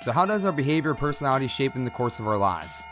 So how does our behavior or personality shape in the course of our lives?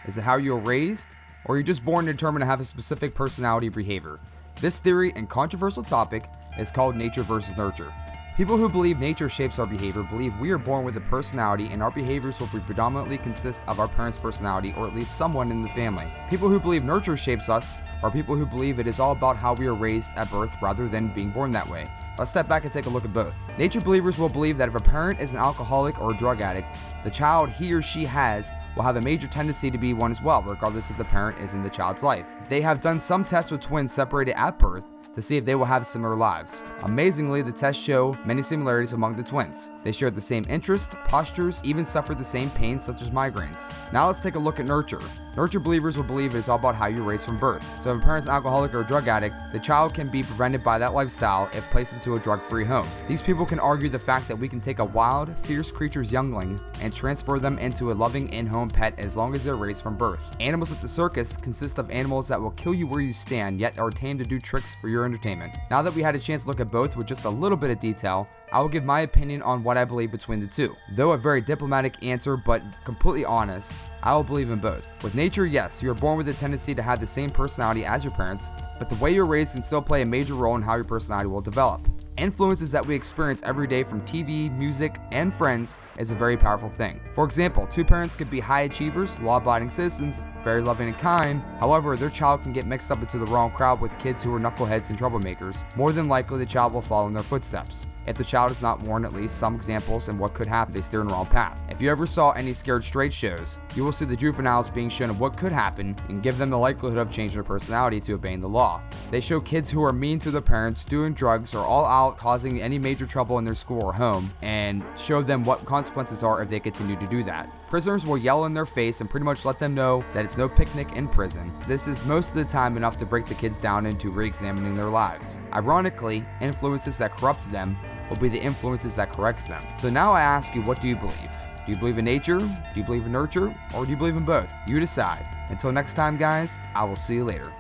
Is it how you were raised, or are you just born determined to have a specific personality or behavior? This theory and controversial topic is called nature versus nurture. People who believe nature shapes our behavior believe we are born with a personality and our behaviors will predominantly consist of our parents' personality or at least someone in the family. People who believe nurture shapes us are people who believe it is all about how we are raised at birth rather than being born that way. Let's step back and take a look at both. Nature believers will believe that if a parent is an alcoholic or a drug addict, the child he or she has will have a major tendency to be one as well, regardless if the parent is in the child's life. They have done some tests with twins separated at birth to see if they will have similar lives. Amazingly, the tests show many similarities among the twins. They shared the same interests, postures, even suffered the same pains such as migraines. Now let's take a look at nurture. Nurture believers will believe it is all about how you're raised from birth. So if a parent's an alcoholic or a drug addict, the child can be prevented by that lifestyle if placed into a drug-free home. These people can argue the fact that we can take a wild, fierce creature's youngling and transfer them into a loving in-home pet as long as they're raised from birth. Animals at the circus consist of animals that will kill you where you stand, yet are tamed to do tricks for your entertainment. Now that we had a chance to look at both with just a little bit of detail, I will give my opinion on what I believe between the two. Though a very diplomatic answer, but completely honest, I will believe in both. With nature, yes, you are born with a tendency to have the same personality as your parents, but the way you're raised can still play a major role in how your personality will develop. Influences that we experience every day from TV, music, and friends is a very powerful thing. For example, two parents could be high achievers, law-abiding citizens, very loving and kind. However, their child can get mixed up into the wrong crowd with kids who are knuckleheads and troublemakers. More than likely, the child will follow in their footsteps. If the child is not warned, at least some examples and what could happen if they steer in the wrong path. If you ever saw any Scared Straight shows, you will see the juveniles being shown of what could happen and give them the likelihood of changing their personality to obeying the law. They show kids who are mean to their parents, doing drugs, or all out causing any major trouble in their school or home, and show them what consequences are if they continue to do that. Prisoners will yell in their face and pretty much let them know that it's no picnic in prison. This is most of the time enough to break the kids down into re-examining their lives. Ironically, influences that corrupt them will be the influences that corrects them. So now I ask you, what do you believe? Do you believe in nature? Do you believe in nurture? Or do you believe in both? You decide. Until next time, guys, I will see you later.